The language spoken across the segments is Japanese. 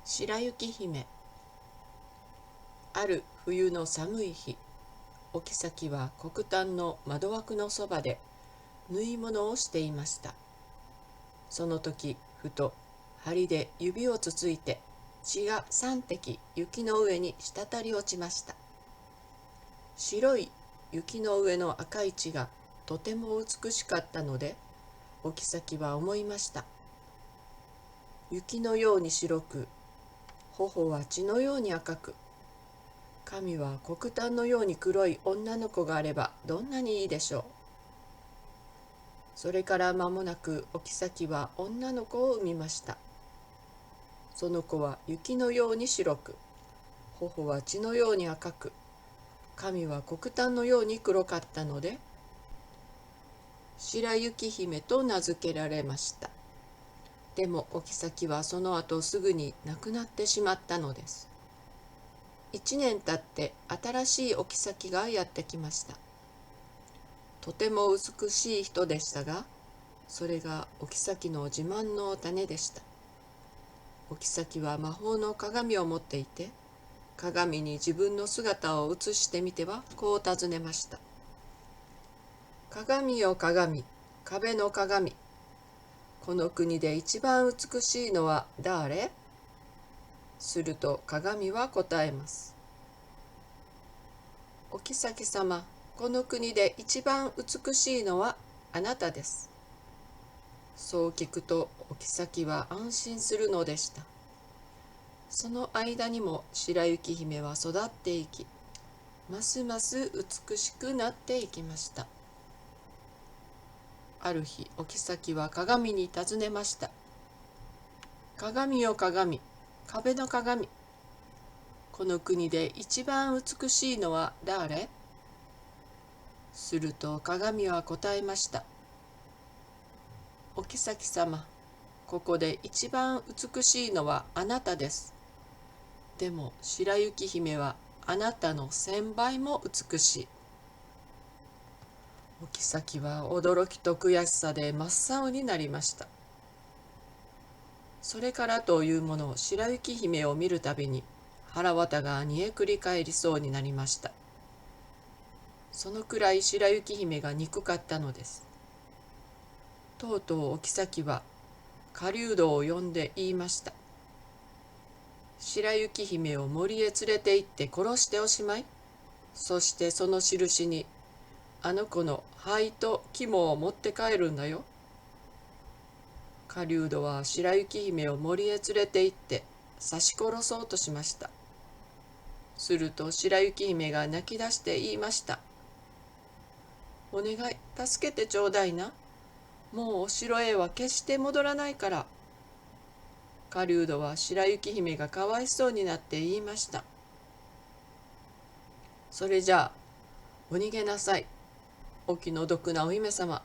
白雪姫。ある冬の寒い日、お妃は黒炭の窓枠のそばで縫い物をしていました。その時、ふと針で指をつついて血が3滴雪の上に滴り落ちました。白い雪の上の赤い血がとても美しかったので、お妃は思いました。雪のように白く、頬は血のように赤く、髪は黒炭のように黒い女の子があればどんなにいいでしょう。それから間もなくお妃は女の子を産みました。その子は雪のように白く、頬は血のように赤く、髪は黒炭のように黒かったので、白雪姫と名付けられました。でもお妃はその後すぐに亡くなってしまったのです。1年経って新しいお妃がやってきました。とても美しい人でしたが、それがお妃の自慢の種でした。お妃は魔法の鏡を持っていて、鏡に自分の姿を映してみてはこう尋ねました。鏡よ鏡、壁の鏡。この国で一番美しいのは誰？すると鏡は答えます。お妃様、この国で一番美しいのはあなたです。そう聞くとお妃は安心するのでした。その間にも白雪姫は育っていき、ますます美しくなっていきました。ある日、お妃は鏡に尋ねました。鏡よ鏡、壁の鏡。この国で一番美しいのは誰？すると鏡は答えました。お妃様、ここで一番美しいのはあなたです。でも白雪姫はあなたの1000倍も美しい。お妃は驚きと悔しさで真っ青になりました。それからというもの、白雪姫を見るたびに腹渡が煮えくり返りそうになりました。そのくらい白雪姫が憎かったのです。とうとうお妃は狩人を呼んで言いました。白雪姫を森へ連れて行って殺しておしまい。そしてその印にあの子の灰と肝を持って帰るんだよ。狩人は白雪姫を森へ連れて行って刺し殺そうとしました。すると白雪姫が泣き出して言いました。お願い、助けてちょうだいな。もうお城へは決して戻らないから。狩人は白雪姫がかわいそうになって言いました。それじゃあ、お逃げなさい。お気の毒なお姫様。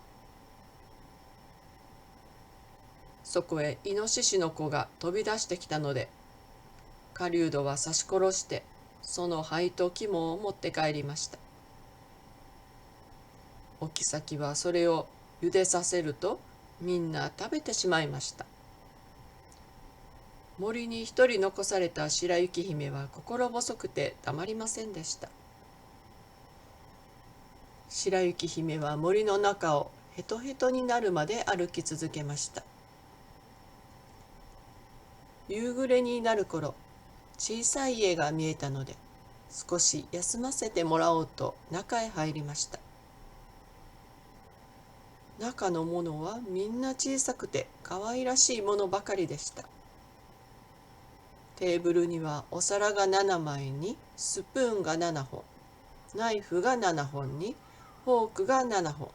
そこへイノシシの子が飛び出してきたので、狩人は刺し殺して、その灰と肝を持って帰りました。お妃はそれを茹でさせると、みんな食べてしまいました。森に一人残された白雪姫は心細くてたまりませんでした。白雪姫は森の中をヘトヘトになるまで歩き続けました。夕暮れになる頃、小さい家が見えたので、少し休ませてもらおうと中へ入りました。中のものはみんな小さくて可愛らしいものばかりでした。テーブルにはお皿が7枚にスプーンが7本、ナイフが7本にフォークが7本、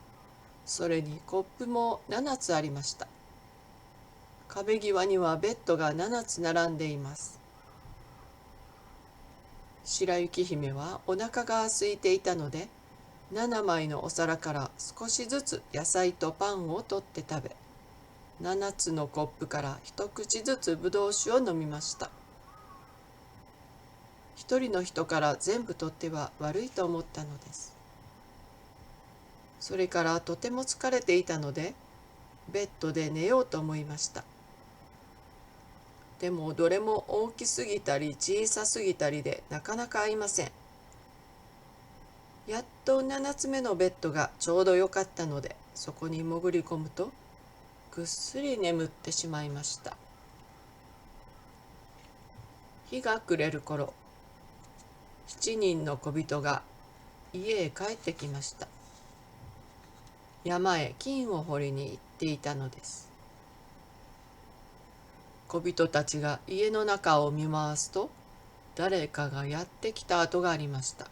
それにコップも7つありました。壁際にはベッドが7つ並んでいます。白雪姫はお腹が空いていたので、7枚のお皿から少しずつ野菜とパンを取って食べ、7つのコップから一口ずつぶどう酒を飲みました。一人の人から全部取っては悪いと思ったのです。それからとても疲れていたので、ベッドで寝ようと思いました。でもどれも大きすぎたり小さすぎたりでなかなか合いません。やっと7つ目のベッドがちょうどよかったので、そこに潜り込むとぐっすり眠ってしまいました。日が暮れる頃、7人の小人が家へ帰ってきました。山へ金を掘りに行っていたのです。小人たちが家の中を見回すと、誰かがやってきた跡がありました。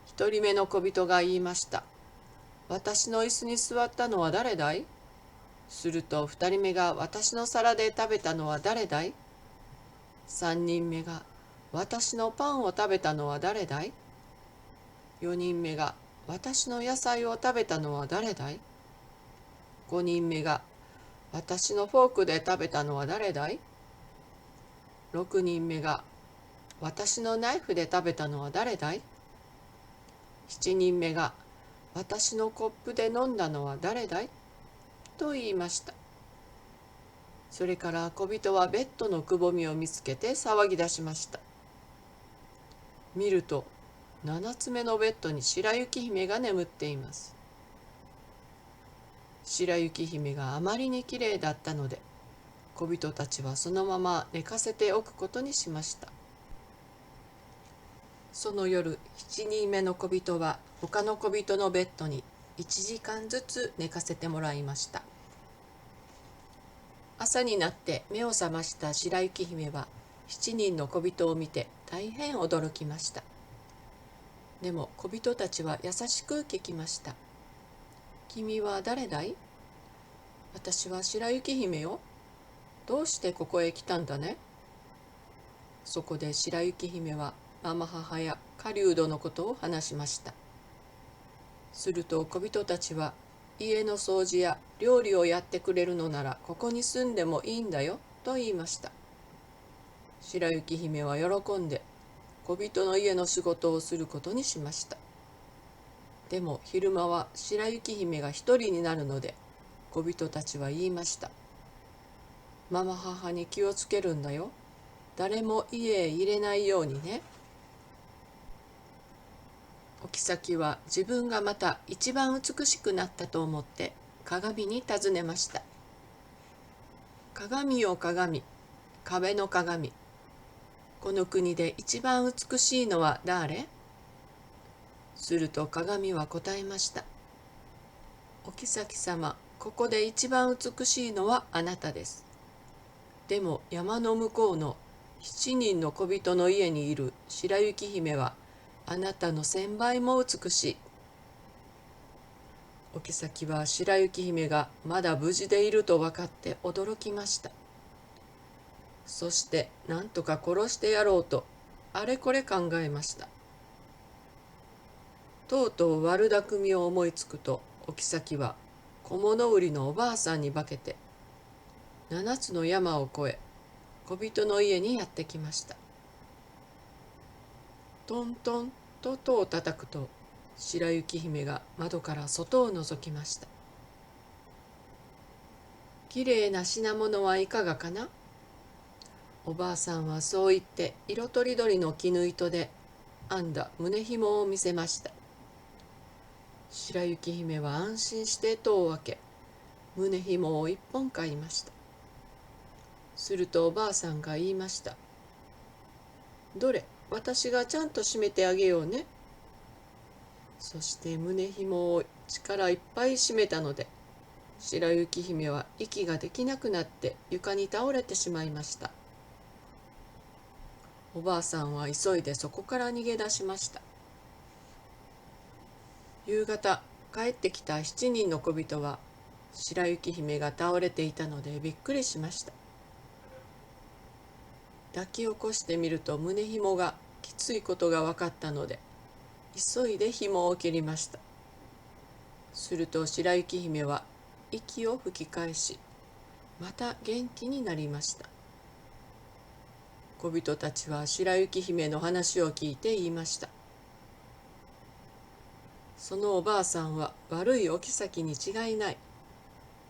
一人目の小人が言いました。私の椅子に座ったのは誰だい？すると二人目が、私の皿で食べたのは誰だい？三人目が、私のパンを食べたのは誰だい？四人目が、私の野菜を食べたのは誰だい？五人目が、私のフォークで食べたのは誰だい？六人目が、私のナイフで食べたのは誰だい？七人目が、私のコップで飲んだのは誰だい？と言いました。それから小人はベッドのくぼみを見つけて騒ぎ出しました。見ると、7つ目のベッドに白雪姫が眠っています。白雪姫があまりにきれいだったので、小人たちはそのまま寝かせておくことにしました。その夜、7人目の小人は他の小人のベッドに1時間ずつ寝かせてもらいました。朝になって目を覚ました白雪姫は7人の小人を見て大変驚きました。でも小人たちは優しく聞きました。君は誰だい？私は白雪姫よ。どうしてここへ来たんだね？そこで白雪姫はママ母や狩人のことを話しました。すると小人たちは、家の掃除や料理をやってくれるのならここに住んでもいいんだよと言いました。白雪姫は喜んで小人の家の仕事をすることにしました。でも昼間は白雪姫が一人になるので、小人たちは言いました。ママ母に気をつけるんだよ。誰も家へ入れないようにね。お妃は自分がまた一番美しくなったと思って鏡に尋ねました。鏡よ鏡、壁の鏡。この国で一番美しいのは誰？すると鏡は答えました。お妃様、ここで一番美しいのはあなたです。でも山の向こうの7人の小人の家にいる白雪姫はあなたの1000倍も美しい。お妃は白雪姫がまだ無事でいると分かって驚きました。そして何とか殺してやろうとあれこれ考えました。とうとう悪巧みを思いつくと、お妃は小物売りのおばあさんに化けて7つの山を越え小人の家にやってきました。トントンと戸を叩くと、白雪姫が窓から外を覗きました。きれいな品物はいかがかな？おばあさんはそう言って色とりどりの絹糸で編んだ胸紐を見せました。白雪姫は安心して戸を開け、胸紐を一本買いました。するとおばあさんが言いました。どれ、私がちゃんと締めてあげようね。そして胸紐を力いっぱい締めたので、白雪姫は息ができなくなって床に倒れてしまいました。おばあさんは急いでそこから逃げ出しました。夕方、帰ってきた7人の小人は白雪姫が倒れていたのでびっくりしました。抱き起こしてみると胸紐がきついことが分かったので、急いで紐を切りました。すると白雪姫は息を吹き返し、また元気になりました。小人たちは白雪姫の話を聞いて言いました。そのおばあさんは悪いお妃に違いない。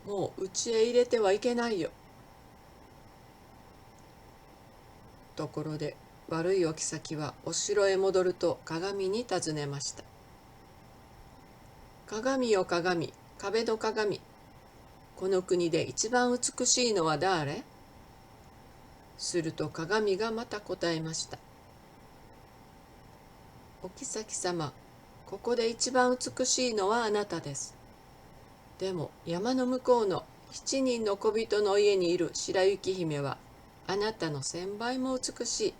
もう家へ入れてはいけないよ。ところで悪いお妃はお城へ戻ると鏡に尋ねました。鏡よ鏡、壁の鏡、この国で一番美しいのは誰？すると鏡がまた答えました。お妃様、ここで一番美しいのはあなたです。でも山の向こうの7人の小人の家にいる白雪姫はあなたの1000倍も美しい。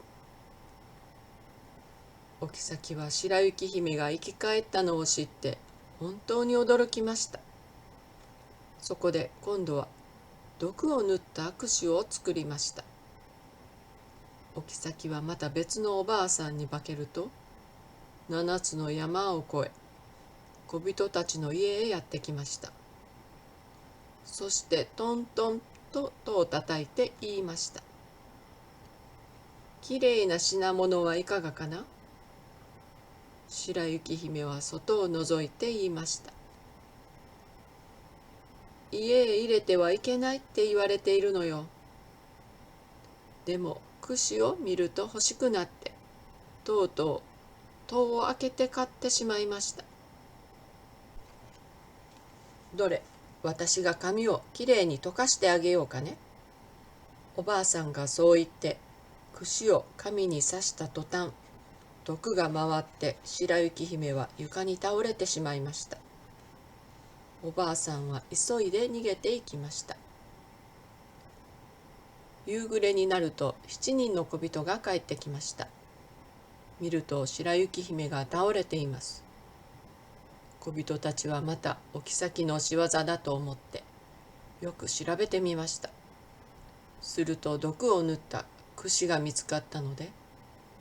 お妃は白雪姫が生き返ったのを知って本当に驚きました。そこで今度は毒を塗った櫛を作りました。お妃はまた別のおばあさんに化けると7つの山を越え小人たちの家へやってきました。そしてトントンと戸を叩いて言いました。きれいな品物はいかがかな？白雪姫は外を覗いて言いました。家へ入れてはいけないって言われているのよ。でも櫛を見ると欲しくなってとうとう戸を開けて買ってしまいました。どれ、私が髪をきれいに溶かしてあげようかね。おばあさんがそう言って櫛を髪に刺した途端、毒が回って白雪姫は床に倒れてしまいました。おばあさんは急いで逃げていきました。夕暮れになると7人の小人が帰ってきました。見ると白雪姫が倒れています。小人たちはまたお妃の仕業だと思ってよく調べてみました。すると毒を塗った櫛が見つかったので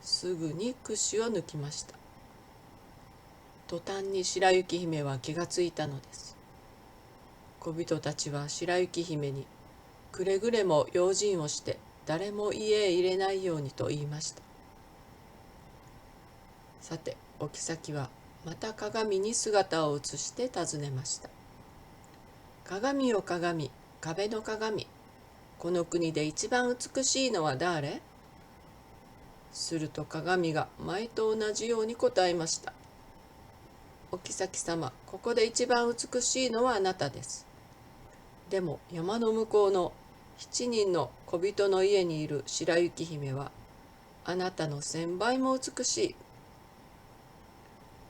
すぐに櫛を抜きました。途端に白雪姫は気がついたのです。小人たちは白雪姫にくれぐれも用心をして誰も家へ入れないようにと言いました。さてお妃はまた鏡に姿を映して尋ねました。鏡よ鏡、壁の鏡、この国で一番美しいのは誰？すると鏡が前と同じように答えました。お妃様、ここで一番美しいのはあなたです。でも山の向こうの7人の小人の家にいる白雪姫はあなたの1000倍も美しい。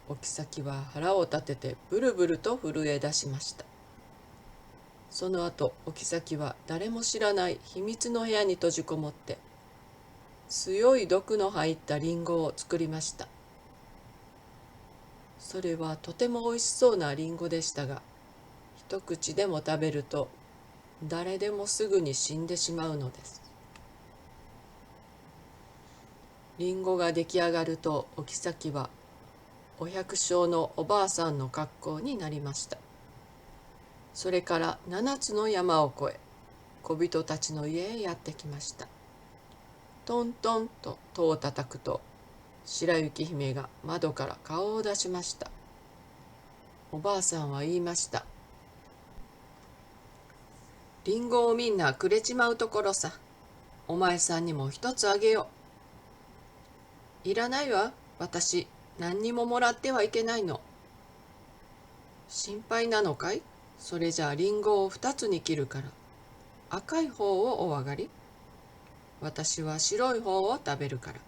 お妃は腹を立ててブルブルと震え出しました。その後お妃は誰も知らない秘密の部屋に閉じこもって強い毒の入ったリンゴを作りました。それはとてもおいしそうなリンゴでしたが、一口でも食べると誰でもすぐに死んでしまうのです。リンゴが出来上がるとお妃はお百姓のおばあさんの格好になりました。それから7つの山を越え小人たちの家へやってきました。トントンと戸を叩くと白雪姫が窓から顔を出しました。おばあさんは言いました。リンゴをみんなくれちまうところさ。お前さんにも一つあげよう。いらないわ、私何にももらってはいけないの。心配なのかい？それじゃあリンゴを2つに切るから赤い方をお上がり。私は白い方を食べるから。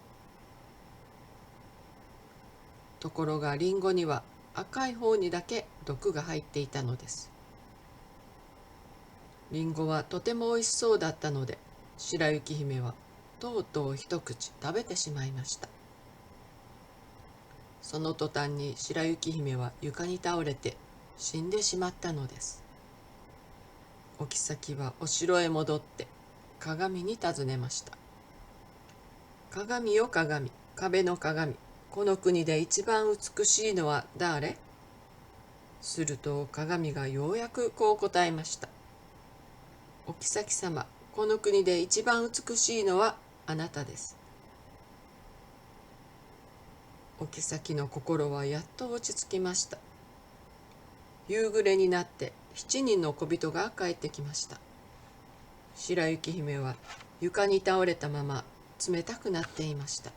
ところがリンゴには赤い方にだけ毒が入っていたのです。リンゴはとてもおいしそうだったので白雪姫はとうとう一口食べてしまいました。その途端に白雪姫は床に倒れて死んでしまったのです。お妃はお城へ戻って鏡に尋ねました。鏡よ鏡、壁の鏡、この国で一番美しいのは誰？すると鏡がようやくこう答えました。お妃様、この国で一番美しいのはあなたです。お妃の心はやっと落ち着きました。夕暮れになって7人の小人が帰ってきました。白雪姫は床に倒れたまま冷たくなっていました。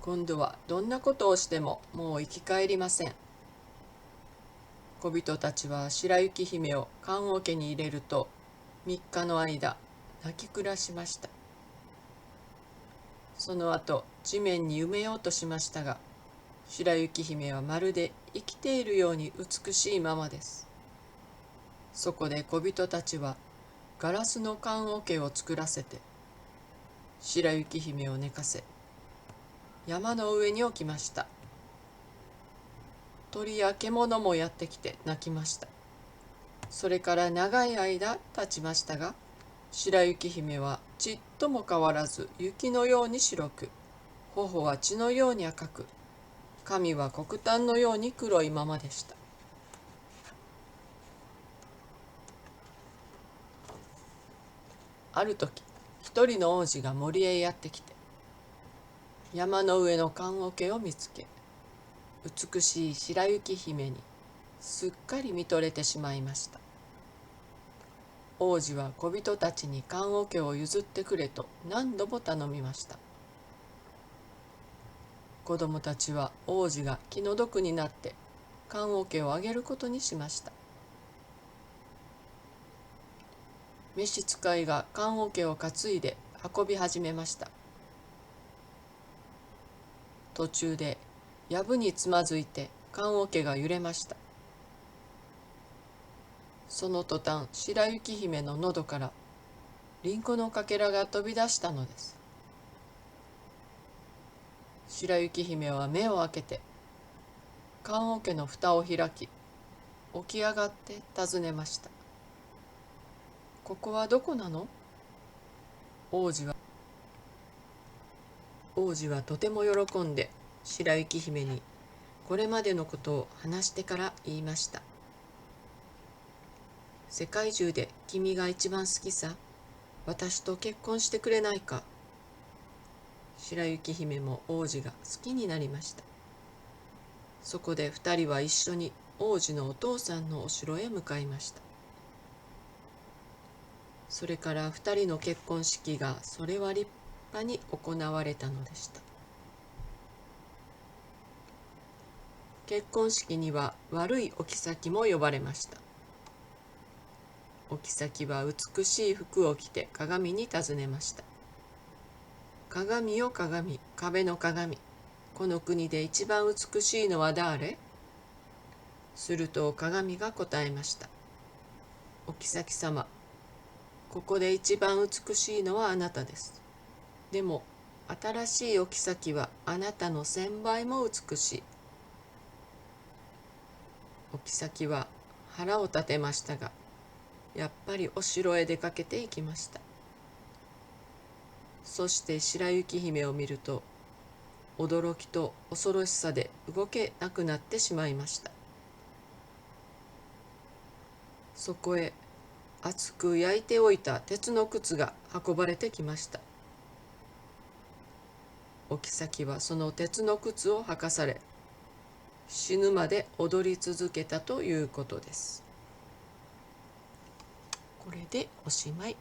今度はどんなことをしてももう生き返りません。小人たちは白雪姫を棺桶に入れると3日の間泣き暮らしました。その後地面に埋めようとしましたが、白雪姫はまるで生きているように美しいままです。そこで小人たちはガラスの棺桶を作らせて白雪姫を寝かせ山の上に置きました。鳥や獣もやってきて鳴きました。それから長い間経ちましたが、白雪姫はちっとも変わらず雪のように白く、頬は血のように赤く、髪は黒炭のように黒いままでした。ある時、一人の王子が森へやってきて、山の上の棺桶を見つけ、美しい白雪姫にすっかり見とれてしまいました。王子は小人たちに棺桶を譲ってくれと何度も頼みました。子供たちは王子が気の毒になって棺桶をあげることにしました。召使いが棺桶を担いで運び始めました。途中で藪につまずいて棺桶が揺れました。その途端、白雪姫の喉からリンゴのかけらが飛び出したのです。白雪姫は目を開けて棺桶の蓋を開き、起き上がって尋ねました。ここはどこなの？王子はとても喜んで白雪姫にこれまでのことを話してから言いました。世界中で君が一番好きさ。私と結婚してくれないか。白雪姫も王子が好きになりました。そこで二人は一緒に王子のお父さんのお城へ向かいました。それから二人の結婚式がそれは立派に行われたのでした。結婚式には悪いお妃も呼ばれました。お妃は美しい服を着て鏡に尋ねました。鏡よ鏡、壁の鏡、この国で一番美しいのは誰？すると鏡が答えました。お妃様、ここで一番美しいのはあなたです。でも、新しいお妃はあなたの1000倍も美しい。お妃は腹を立てましたが、やっぱりお城へ出かけていきました。そして白雪姫を見ると、驚きと恐ろしさで動けなくなってしまいました。そこへ熱く焼いておいた鉄の靴が運ばれてきました。お妃はその鉄の靴を履かされ、死ぬまで踊り続けたということです。これでおしまい。